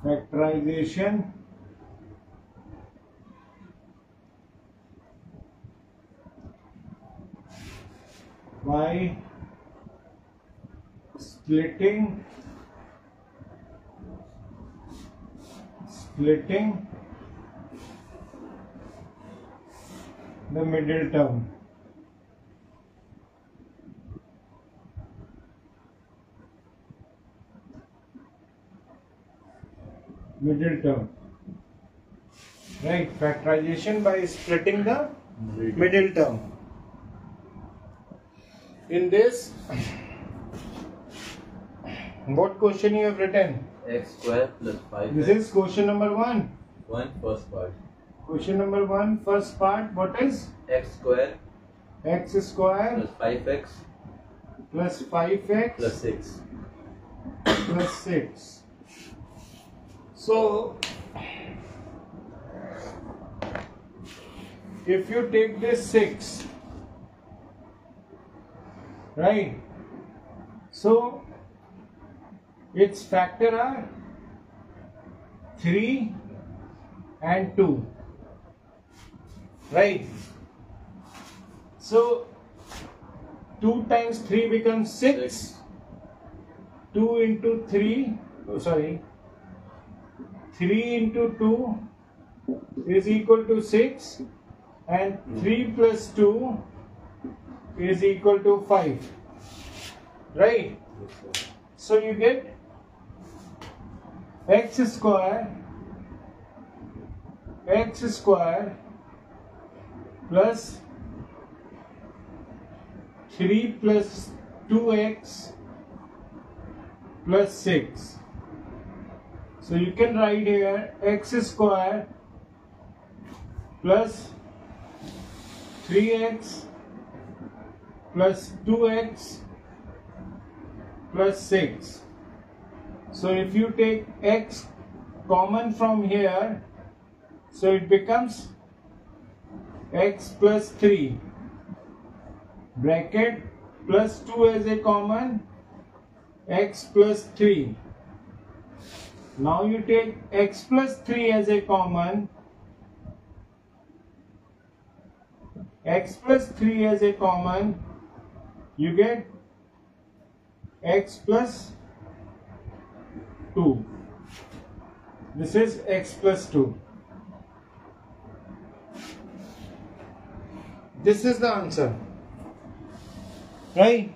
Factorization by splitting the middle term. Right, factorization by splitting the middle term. In this, what question you have written? X square plus 5. This is question number 1. First part. Question number 1, first part, what is? X square X square plus 5x plus 5x plus 6. plus 6. So, if you take this 6, right, so its factor are 3 and 2, right? So 2 times 3 becomes 6. 2 into 3, 3 into 2 is equal to 6, and 3 plus 2 is equal to 5, right? So you get x square plus 3 plus 2x plus 6. So you can write here x square plus 3x plus 2x plus 6. So if you take x common from here, so it becomes x plus 3 bracket plus 2 as a common, x plus 3. Now you take x plus 3 as a common, you get x plus 2. This is x plus 2. This is the answer, right?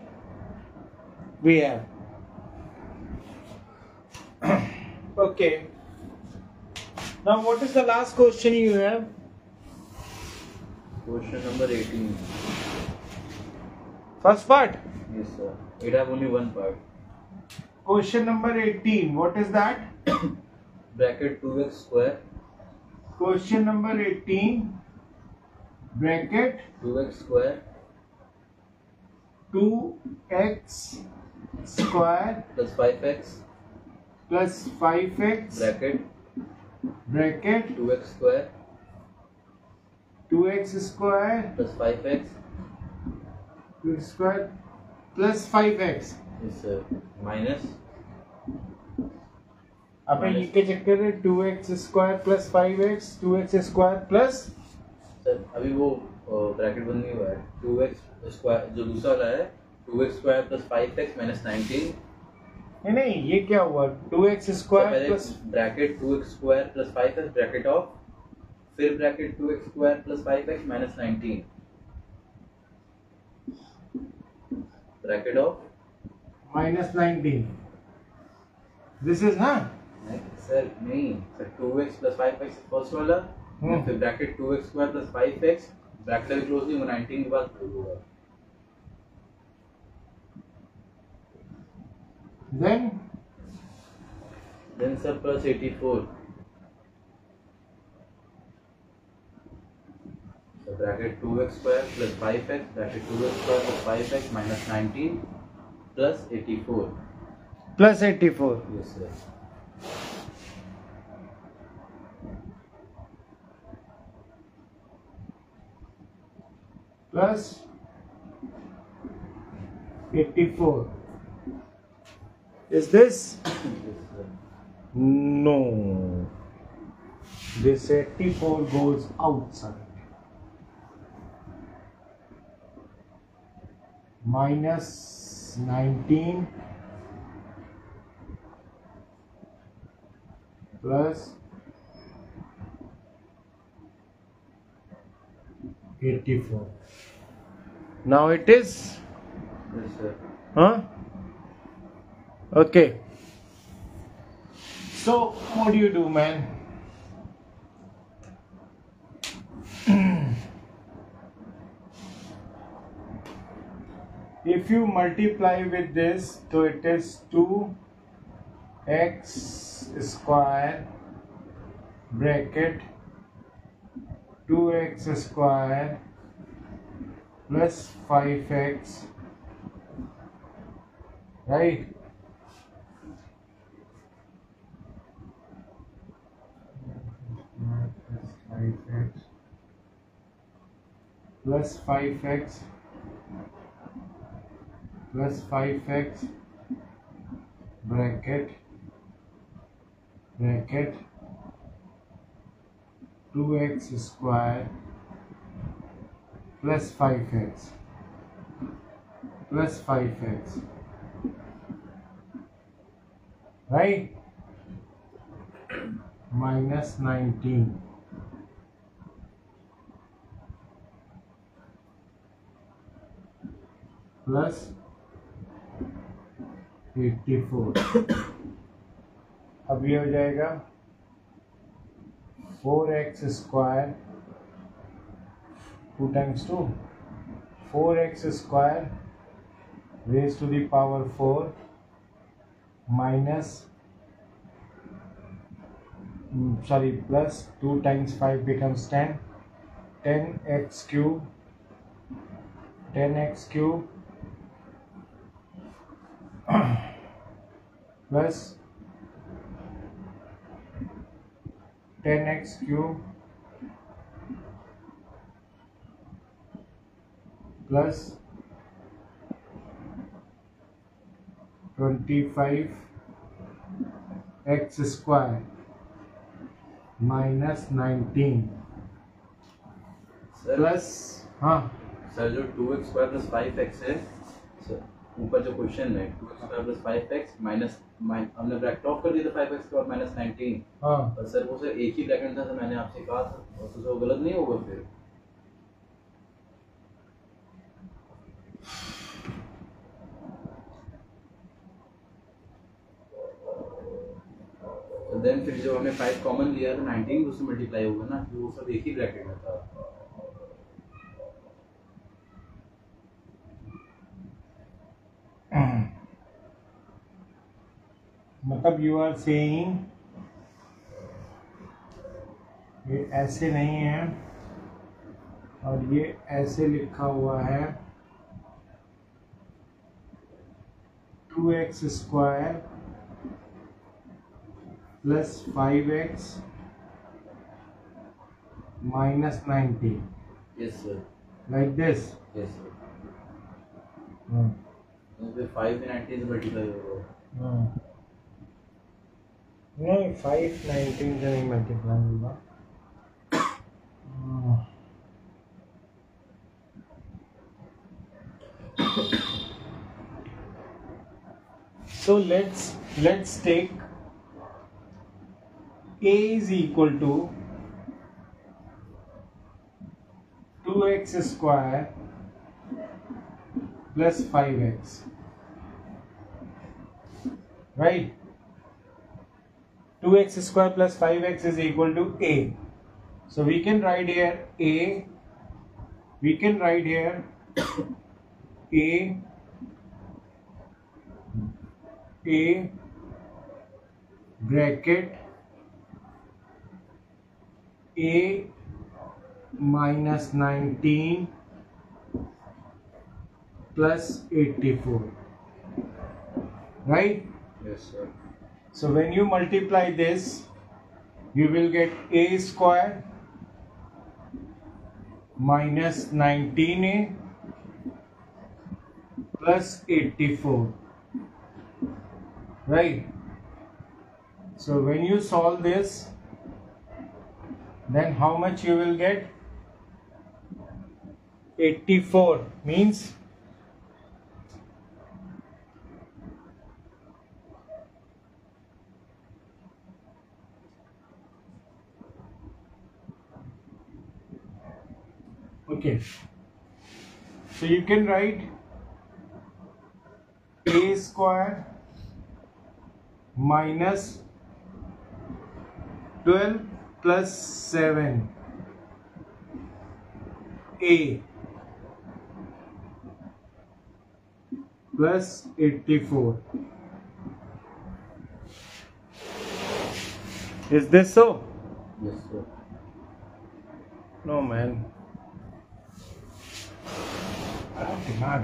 We have. Okay. Now what is the last question you have? Question number 18. First part? Yes, sir. It have only one part. Question number 18. What is that? Bracket 2x square. Question number 18. Bracket 2x square 2x square plus 5x plus 5x bracket 2x square 2x square plus 5x. 2x square plus 5x. Yes, sir. Minus. अपन ये क्या check कर रहे हैं? 2x square plus 5x 2x square plus sir अभी वो bracket बंद नहीं हुआ है. 2x स्क्वायर जो दूसरा वाला है 2x square plus 5x minus 19. नहीं ये क्या हुआ? 2x square plus bracket 2x square plus 5x bracket off, फिर bracket 2x square plus 5x minus 19 bracket off minus 19. This is ना? सर नहीं sir 2x plus 5x first वाला, फिर bracket 2x square plus 5x bracket अभी close नहीं हुआ 19 के बाद क्लोज होगा. Then sir plus 84. So bracket 2x square plus 5x bracket 2x square plus 5x minus 19 plus 84. Plus 84. Yes sir. Plus 84. Is this? Yes sir. No, this 84 goes outside. Minus 19 plus 84. Now it is? Yes, sir. Huh? Okay. So what do you do, man? If you multiply with this, so it is 2x square bracket 2x square plus 5x, right? Plus 5x plus 5x bracket 2x square plus 5x plus 5x, right? Minus 19 plus 84. अब ये हो जाएगा 4x square 2 times 2 4x square raised to the power 4 minus plus 2 times 5 becomes 10 10x cube 10x cube plus 10x cube plus 25x square minus 19 sir plus हाँ sir जो 2x square plus 5x है sir, ऊपर जो question है 2x square plus 5x minus हमने bracket of कर दिया था 5x और माइनस 19, हाँ और सर वो सर एक ही ब्रैकेट था, तो मैंने आपसे कहा था, और तो वो गलत नहीं होगा फिर? तो देन फिर जो हमने 5 कॉमन लिया तो 19 उससे मल्टीप्लाई होगा ना, कि वो सब एक ही ब्रैकेट में था। मतलब यू आर सेइंग ये ऐसे नहीं है और ये ऐसे लिखा हुआ है 2x square plus 5x minus 90 yes sir, like this. Yes sir. तो फिर 5 में 19 से मल्टीप्लाई होगा। नहीं 5 19 से नहीं मल्टीप्लाई होगा। So let's take a is equal to 2x square plus 5x, right? 2x square plus 5x is equal to a. So we can write here a, we can write here a bracket a minus 19 plus 84, right? Yes sir. So when you multiply this, you will get a square minus 19a plus 84, right? So when you solve this, then how much you will get? 84 means okay. So you can write a square minus 12 plus 7 a plus 84. Is this so? Yes, sir. No, man. I don't think not.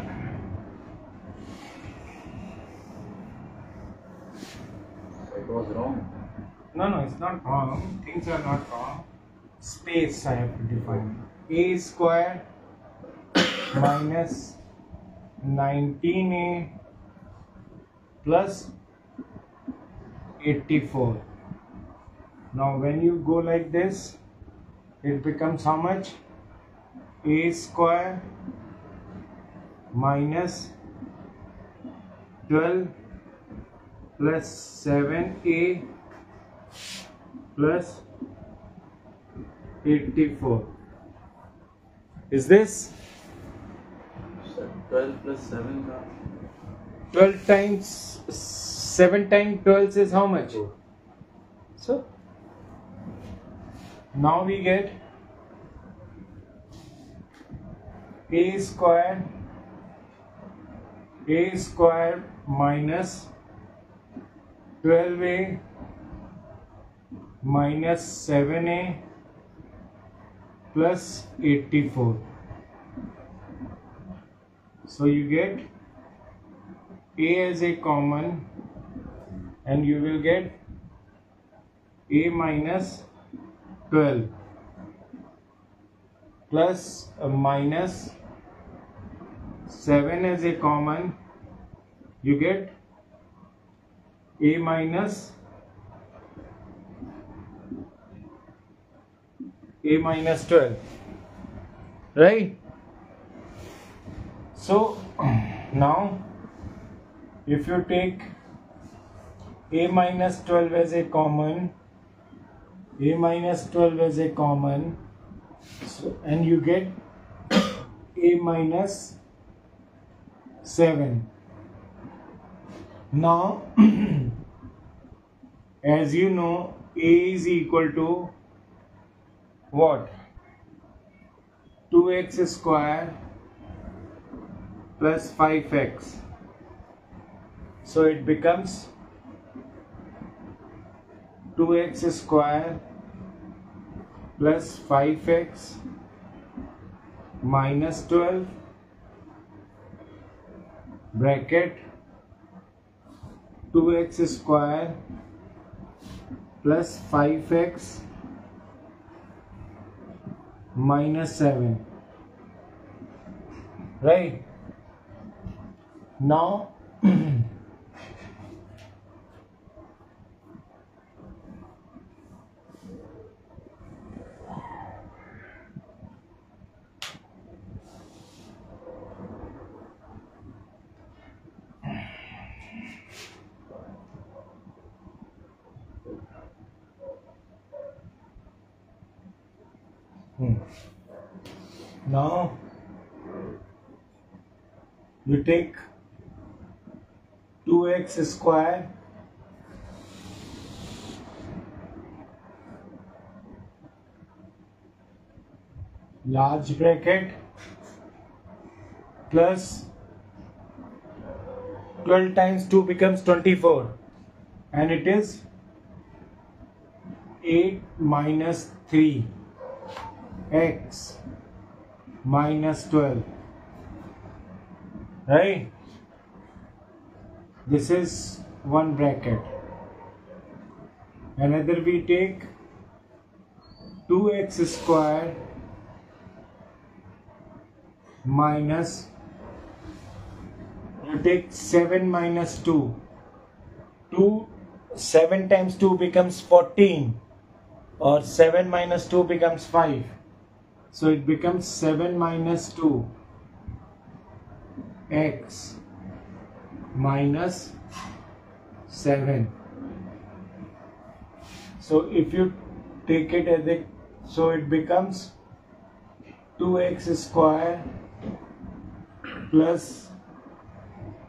It was wrong. No, it's not wrong. Things are not wrong. Space I have to define. A square minus 19a plus 84. Now when you go like this, it becomes how much? A square minus 12 plus 7a plus 84. Is this? Sir, 12 plus 7 का 12 times 7 times 12 is how much? So now we get a square minus 12a minus 7a plus 84. So you get a as a common and you will get a minus 12 plus minus 7 as a common, you get a minus 12, right? So now if you take a minus 12 as a common, so, and you get a minus 7. Now as you know, a is equal to what? 2x square plus 5x. So it becomes 2x square plus 5x minus 12 bracket 2x square plus 5x minus 7, right? Now now you take 2x square large bracket plus 12 times 2 becomes 24 and it is 8 minus 3 x minus 12, right? This is one bracket. Another we take 2x square minus, you take 7 minus 2, 2 7 times 2 becomes 14, or 7 minus 2 becomes 5. So it becomes 7 minus 2 x minus 7. So if you take it as a, so it becomes 2x square plus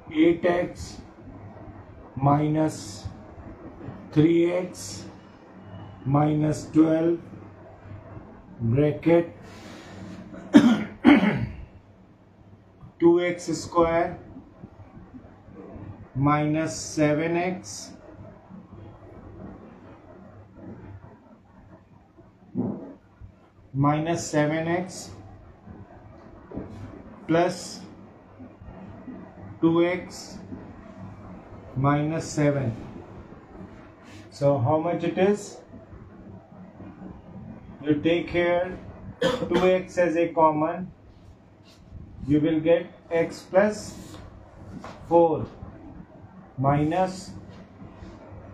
8x minus 3x minus 12 bracket 2x square minus 7x minus 7x plus 2x minus 7. So how much it is? You take here 2x as a common, you will get x plus 4 minus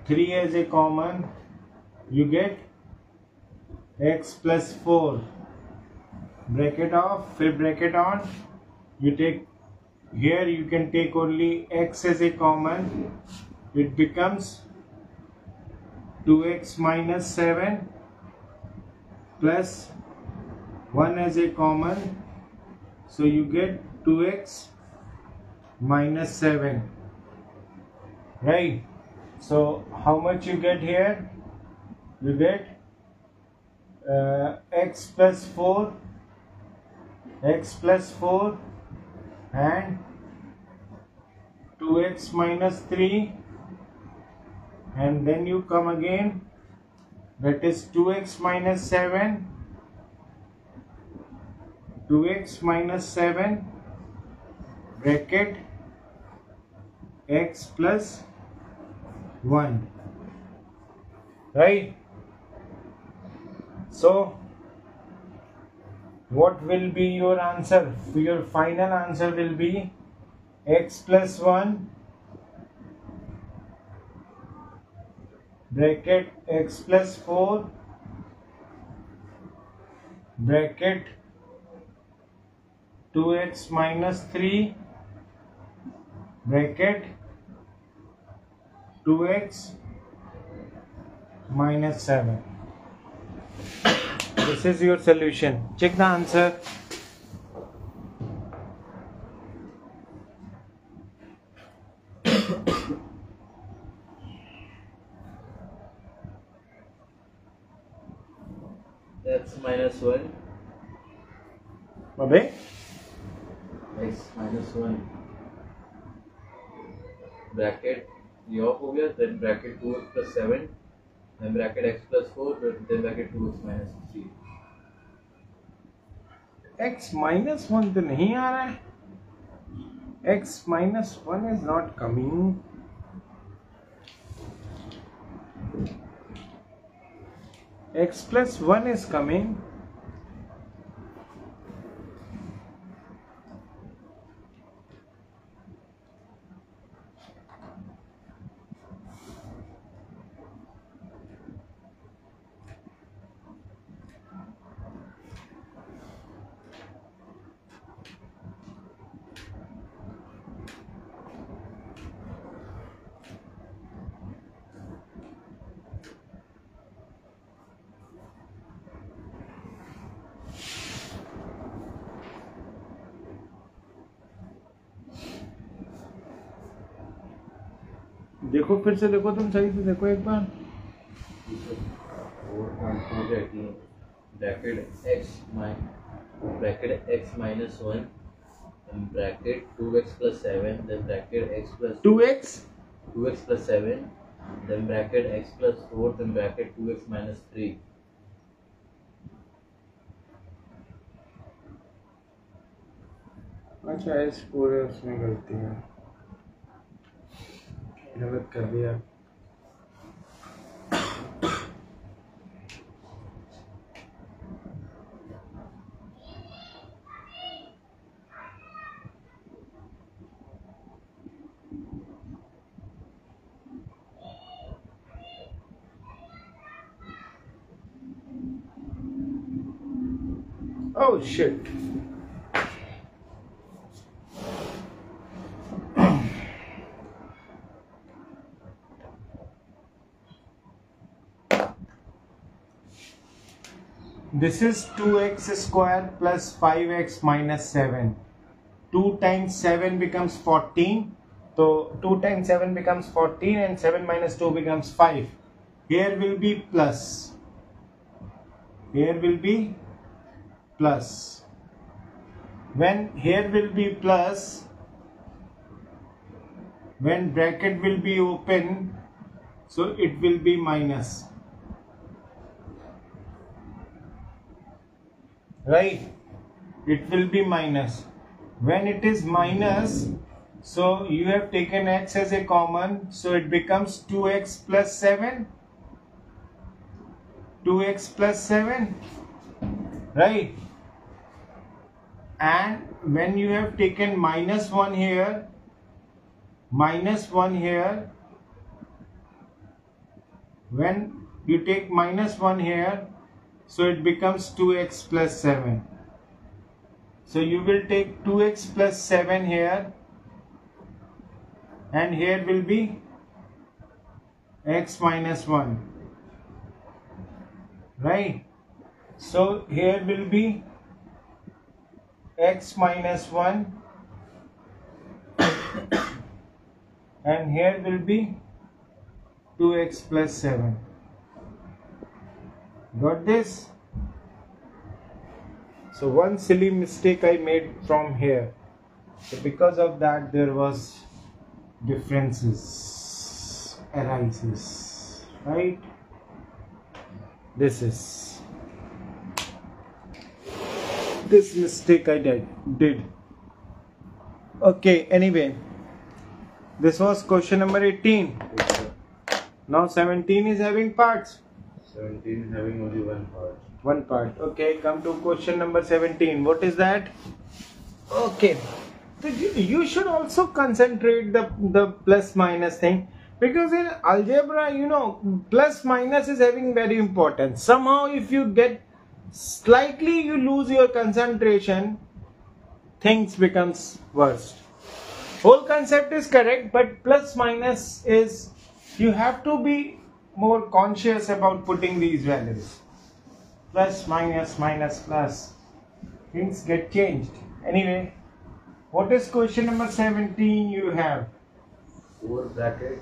3 as a common, you get x plus 4 bracket off, फिर bracket on, you take here, you can take only x as a common, it becomes 2x minus 7 plus 1 as a common, so you get 2x minus 7, right? So how much you get here? You get x plus 4 and 2x minus 3, and then you come again, that is 2x minus 7, 2x minus 7 bracket x plus 1, right? So what will be your answer? Your final answer will be x plus 1 bracket x plus 4 bracket 2x minus 3 bracket 2x minus 7. This is your solution. Check the answer. x minus 1 Babe? x minus 1 bracket ये of हो गया, then bracket 2x plus 7, then bracket x plus 4, then bracket 2x minus 3. x minus 1 तो नहीं आ रहा है. x minus 1 is not coming. X plus 1 is coming. देखो फिर से देखो, तुम सही से देखो एक बार. bracket x minus 1, then bracket 2x plus 7, then bracket x plus 2x 2x plus 7, then bracket x plus 4, then bracket 2x minus 3. अच्छा, इस पूरे उसमें गलती है, गलत कर दिया. Oh shit. This is 2x square plus 5x minus 7. 2 times 7 becomes 14. So 2 times 7 becomes 14 and 7 minus 2 becomes 5. Here will be plus. Here will be plus. When here will be plus, when bracket will be open, so it will be minus. Right? It will be minus. When it is minus, so you have taken x as a common, so it becomes 2x plus 7. 2x plus 7. Right? And when you have taken minus 1 here, when you take minus 1 here, so it becomes 2x plus 7. So you will take 2x plus 7 here, and here will be x minus 1. Right? So here will be x minus 1 and here will be 2x plus 7. Got this? So one silly mistake I made from here. So because of that there was differences arises. Right? This mistake I did. Okay, anyway. This was question number 18. Now 17 is having parts. 17 is having only one part. One part. Okay, come to question number 17. What is that? Okay. So you should also concentrate the plus minus thing, because in algebra, you know, plus minus is having very importance. Somehow if you get slightly you lose your concentration, things becomes worst. Whole concept is correct, but plus minus is, you have to be more conscious about putting these values. Plus minus minus plus, things get changed. Anyway, what is question number 17 you have? 4 bracket.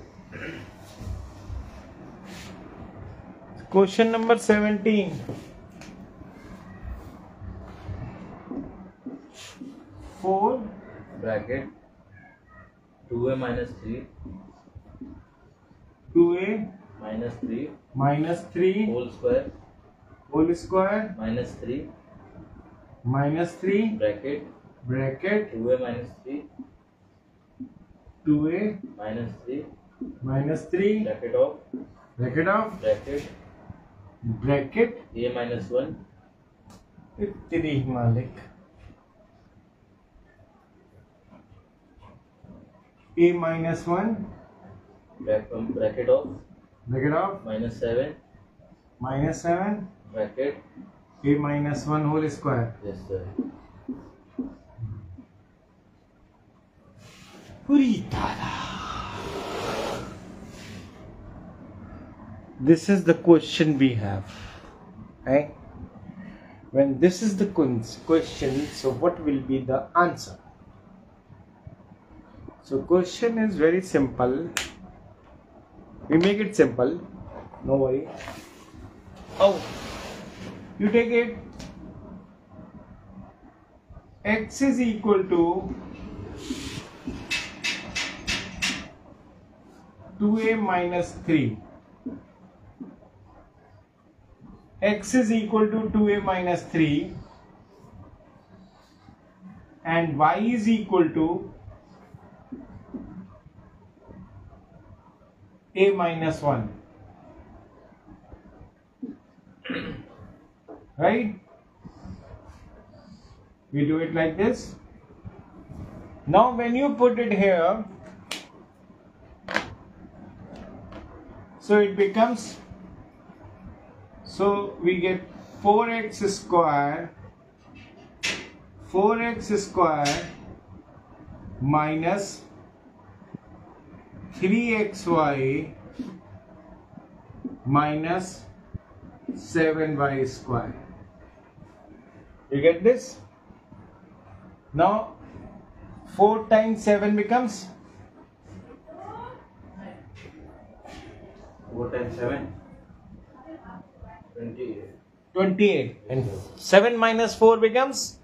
Question number 17. 4 bracket 2a minus 3 2a minus 3 minus 3 whole square minus 3 bracket 2a minus 3 minus 3 bracket of bracket a minus 1 इतनी मालिक a minus 1 bracket of minus 7 bracket a minus 1 whole square. yes sir. This is the question we have, right? When this is the question, so what will be the answer? So question is very simple. We make it simple, no worry. Oh, you take it. X is equal to 2a minus 3. X is equal to 2a minus 3 and y is equal to a minus 1. Right? We do it like this. Now when you put it here, so it becomes, so we get 4x square 4x square minus 3xy minus 7y square. You get this? Now 4 times 7 becomes 4 times 7, 28. 28, and 7 minus 4 becomes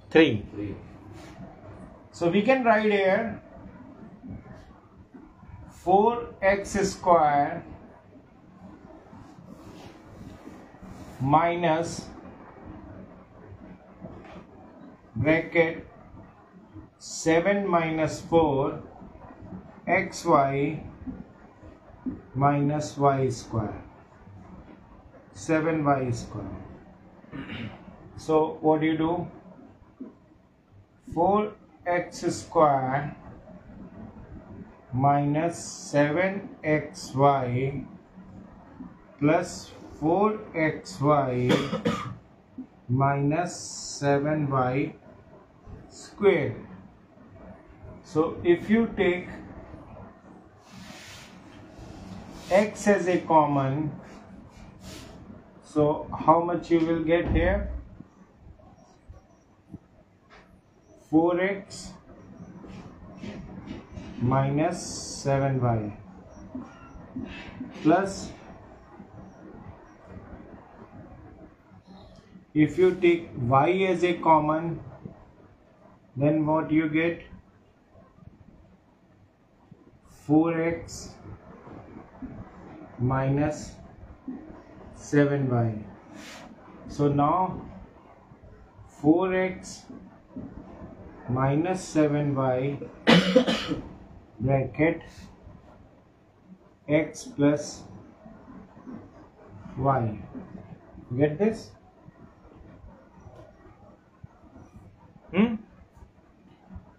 3. 3. So we can write here 4x square minus bracket 7 minus 4 xy minus y square, 7y square. So what do you do? 4x square minus 7xy plus 4xy minus 7y squared. So if you take x as a common, so how much you will get here? 4x minus 7y plus, if you take y as a common, then what you get? 4x minus 7y. So now 4x minus 7y bracket x plus y. Get this?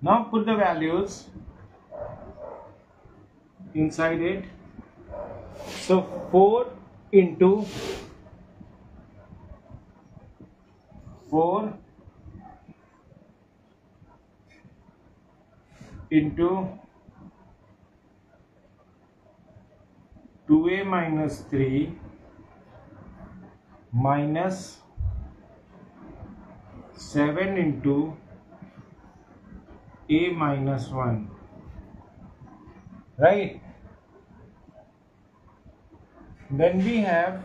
Now put the values inside it. So 4 into 4 into 2a minus 3 minus 7 into a minus 1, right? Then we have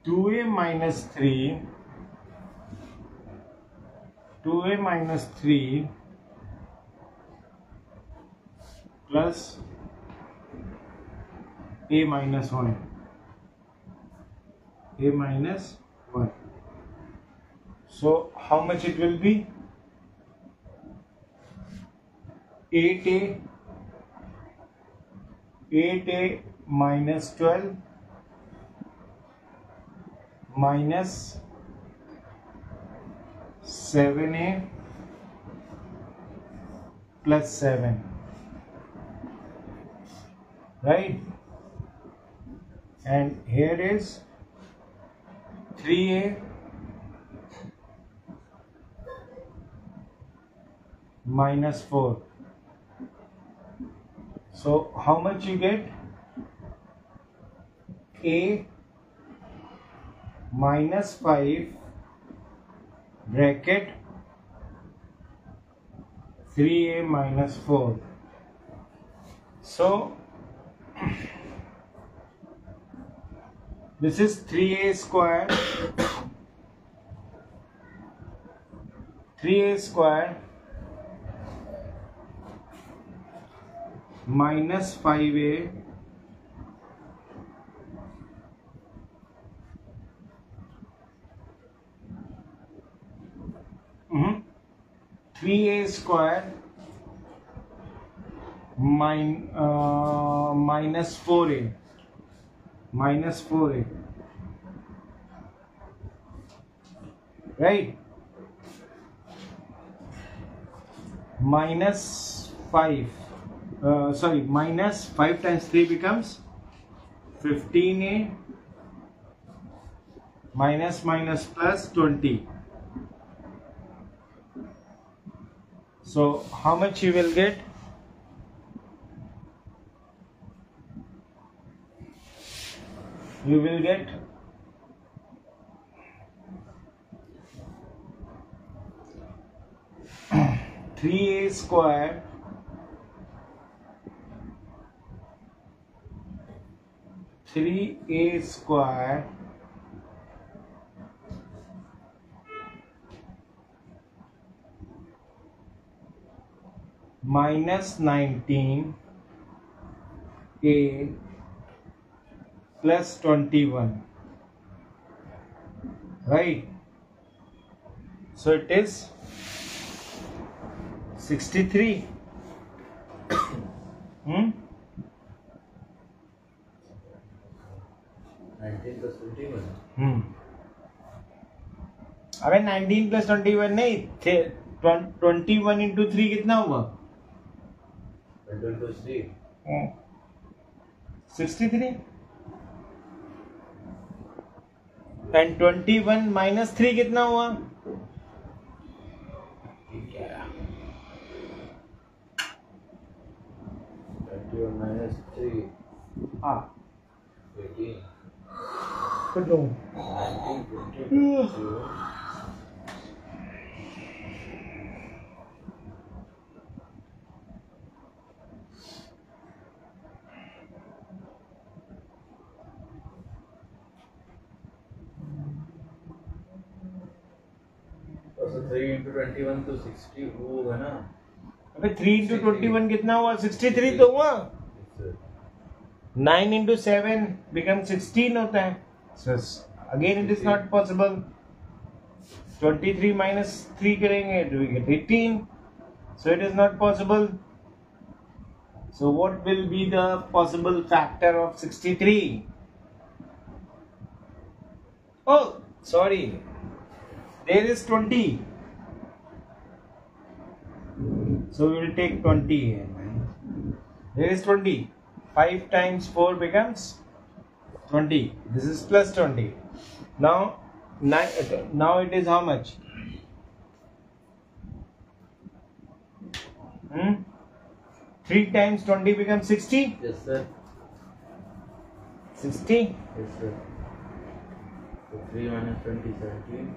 2a minus 3 plus a minus 1, so how much it will be? 8a minus 12 minus 7a plus 7, right? And here is 3a minus 4. So how much you get? A minus 5 bracket 3a minus 4. So this is 3a square, 3a square minus 5a mm 3a square minus 4a right, minus 5 sorry, minus 5 times 3 becomes 15a, minus minus plus 20. So how much you will get? You will get 3a square minus 19a plus 21, right? So it is 63. 19 plus 21. अबे 19 plus 21 नहीं थे, 21 into 3 कितना हुआ? 20 plus 3. 63. And 21 minus 3 कितना हुआ? 21 minus 3. हाँ 18. तो दो 19, 20, 22. So 3 into 21 तो 60 वो होगा ना? अबे 3 into 21 कितना हुआ? 63 तो हुआ. 9 into 7 becomes 16 होता है. So again it is not possible. 23 minus 3 करेंगे तो we get 18. So it is not possible. So what will be the possible factor of 63? Oh, sorry. There is 20. So we will take 20 here. There is 20. 5 times 4 becomes 20. This is plus 20. Now it is how much? 3 times 20 becomes 60. Yes sir. 60. Yes sir. So 3 minus 20, 17.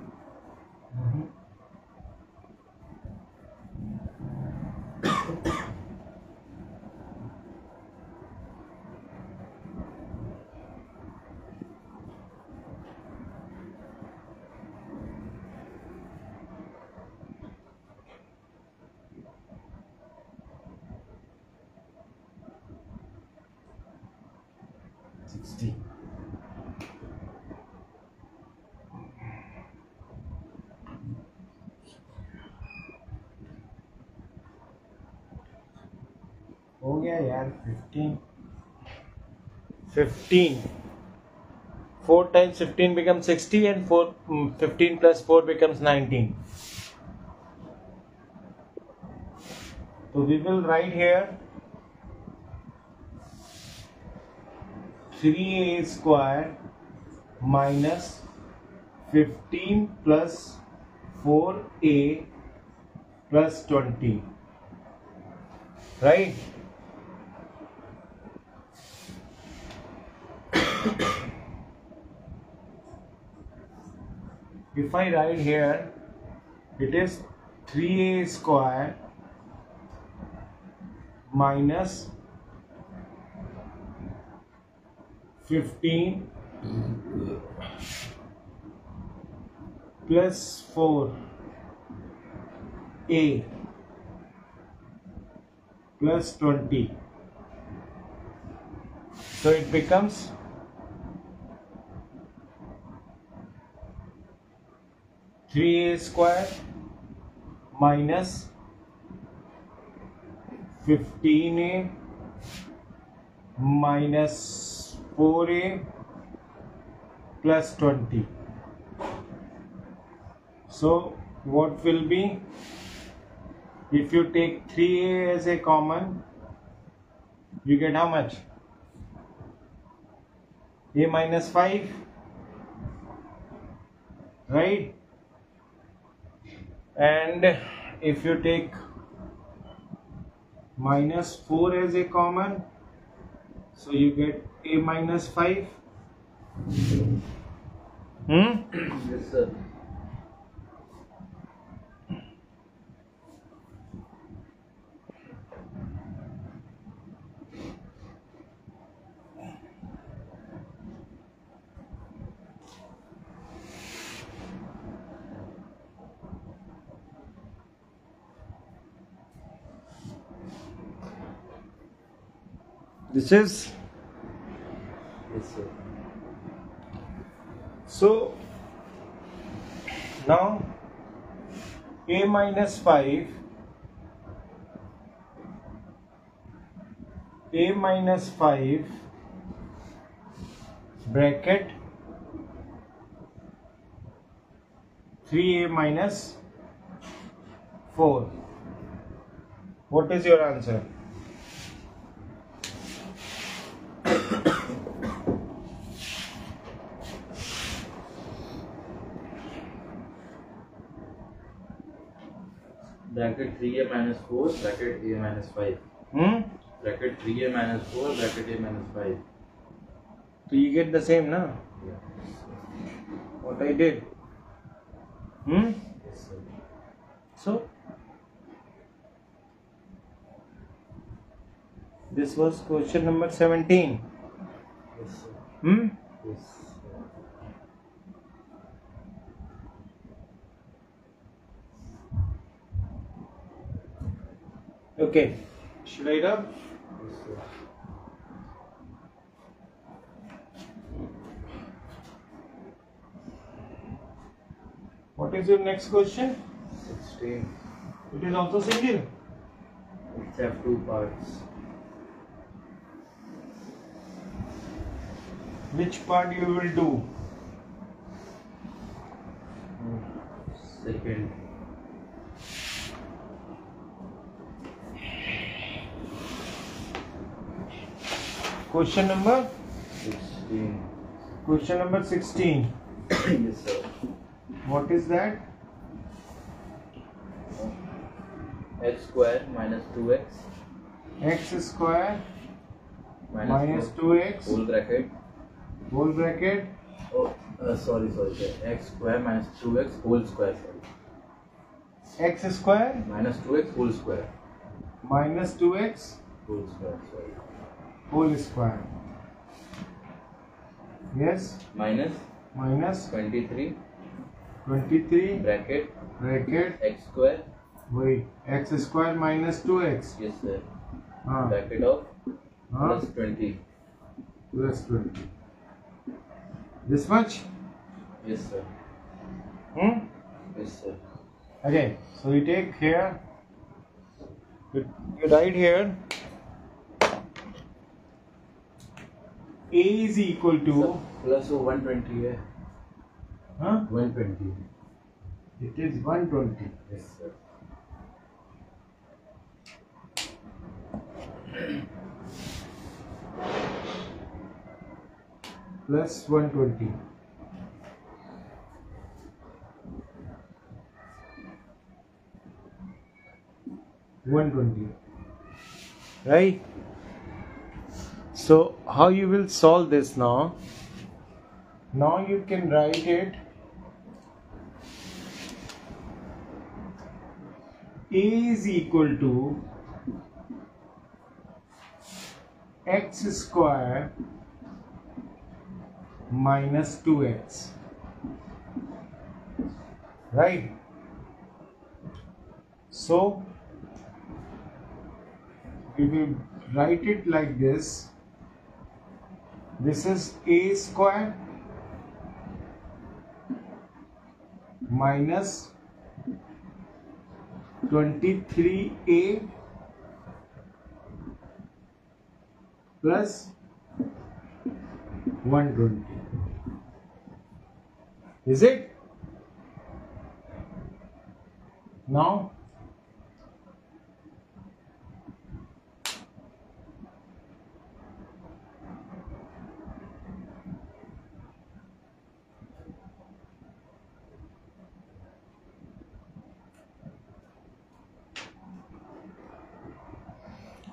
हो गया यार 15 4 times 15 becomes 60 and 15 plus 4 becomes 19. So we will write here 3a square minus 15 plus 4a plus 20, right? If I write here, it is 3a square minus 15 plus 4a plus 20. So it becomes 3a square minus 15a minus 4a plus 20. So what will be? If you take 3a as a common, you get how much? A minus 5, right? And if you take minus 4 as a common, so you get a minus 5. Yes, sir. This is Yes, sir. so now a minus 5, a minus 5 bracket 3a minus 4. What is your answer? Bracket 3a minus 4, bracket a minus 5. Bracket 3a minus 4, bracket a minus 5. So you get the same, na? What I did. Yes, sir. So this was question number 17. Yes, sir. Yes, sir. Okay. Should I rub? Yes, sir. What is your next question? 16. It is also single. It's have two parts. Which part you will do? Second. Question number 16. Question number 16. Yes, sir. What is that? X square minus 2x X square minus minus 2x whole bracket. whole bracket Oh, sorry, sir. X square minus 2x whole square. Sorry. x square Minus 2x whole square. minus 2x Whole square. Sorry. whole square. Yes, Minus minus 23 23 bracket bracket x square. wait x square minus 2x Yes, sir. ah, Bracket of ah, plus 20. plus 20. This much? Yes, sir. Yes, sir. Okay, so you take here, you write here a is equal to Sir, plus 120 है. huh? 120. It is 120 Yes, sir. plus 120. Right? So how you will solve this now? Now you can write it a is equal to x square minus 2x. Right? So we will write it like this. This is a square minus 23a plus 120. Is it? Now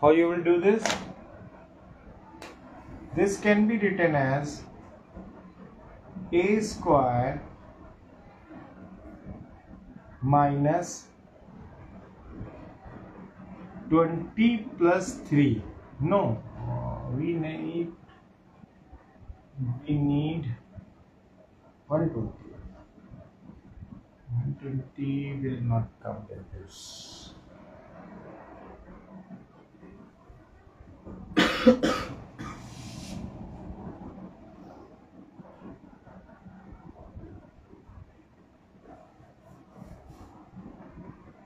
how you will do this? This can be written as a square minus 20 plus 3. No, we need 120. 120 will not come with this.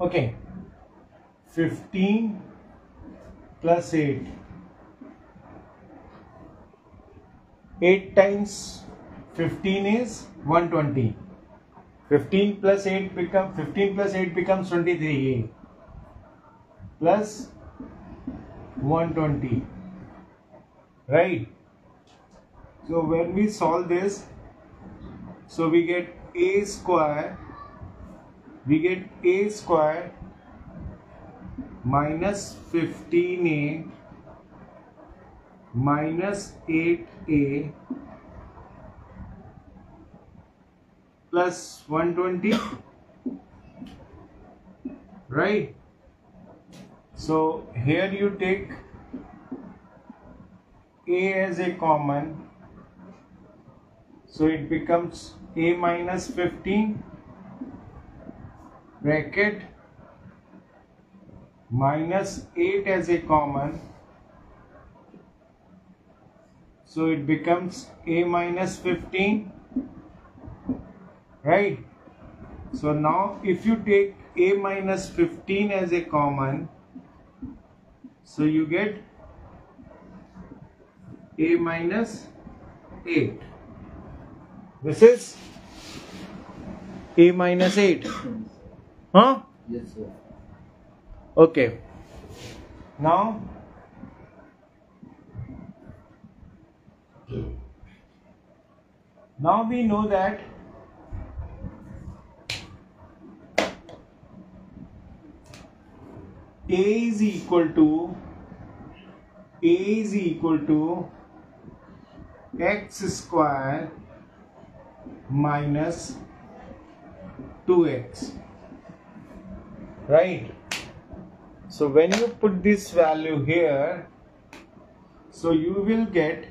Okay, 15 plus 8. 8 times 15 is 120. 15 plus 8 becomes 23. Plus 120. Right? So when we solve this, so we get a square. We get a square minus 15a minus 8a plus 120, right? So here you take a as a common, so it becomes a minus 15 bracket minus 8 as a common, so it becomes a minus 15, right? So now if you take a minus 15 as a common, so you get a minus 8. This is a minus 8. Huh? Yes, sir. Okay. Now we know that A is equal to x square minus 2x, right? So when you put this value here, so you will get,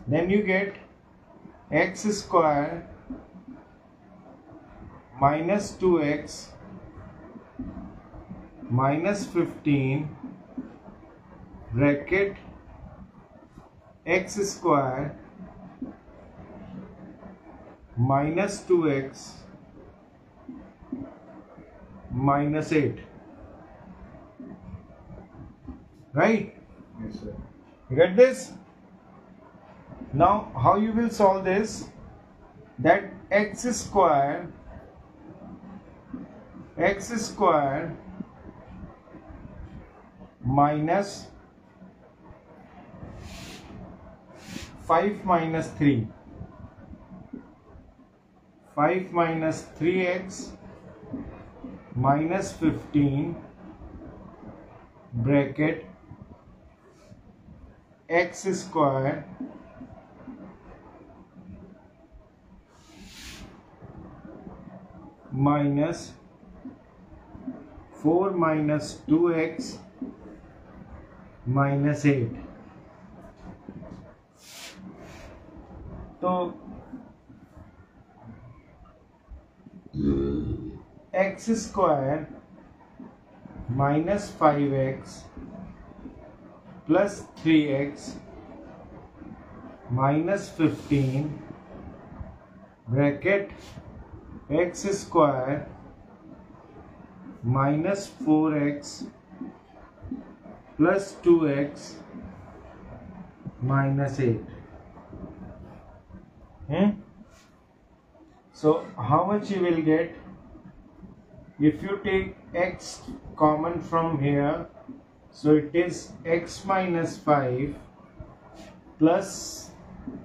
then you get x square minus 2x minus 15 bracket x square minus 2x minus 8, right? Yes, sir. You get this? Now how you will solve this? That x square minus 5 minus 3, 5 minus 3x minus 15 bracket x square minus 4 minus 2x minus 8. So x square minus 5x plus 3x minus 15 bracket x square minus 4x plus 2x minus 8. So how much you will get if you take x common from here? So it is x minus 5 plus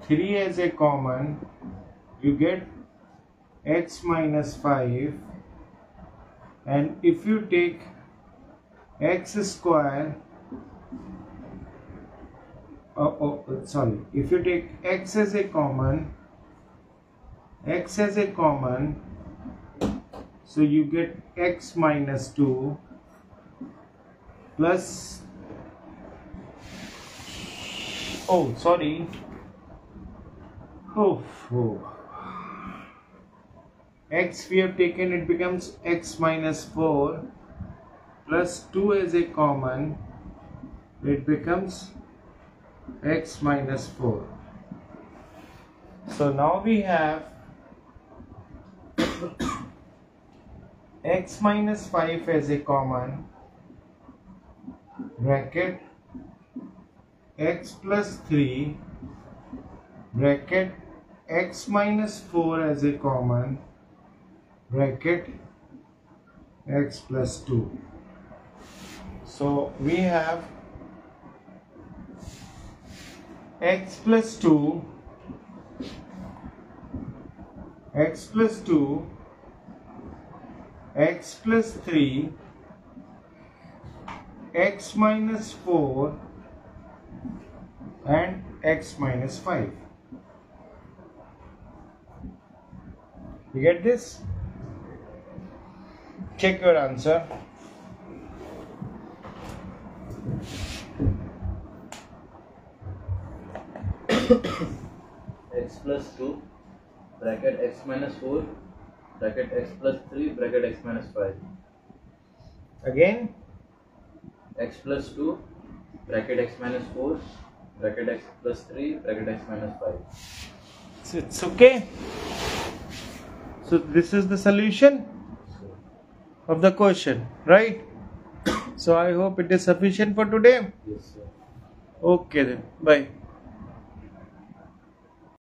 3 as a common, you get x minus 5, and if you take x square, sorry, if you take x as a common, so you get x minus 2 plus, oh sorry, x we have taken, it becomes x minus 4 plus 2 as a common, it becomes x minus 4. So now we have x minus 5 as a common, bracket x plus 3, bracket x minus 4 as a common, bracket x plus 2. So we have x plus 2, x plus 2, x plus 3, x minus 4 and x minus 5. You get this? Check your answer. X plus 2, bracket x minus 4, bracket x plus 3, bracket x minus 5. Again? X plus 2, bracket x minus 4, bracket x plus 3, bracket x minus 5. So it's okay. So this is the solution of the question, right? So I hope it is sufficient for today. Yes, sir. Okay then, bye.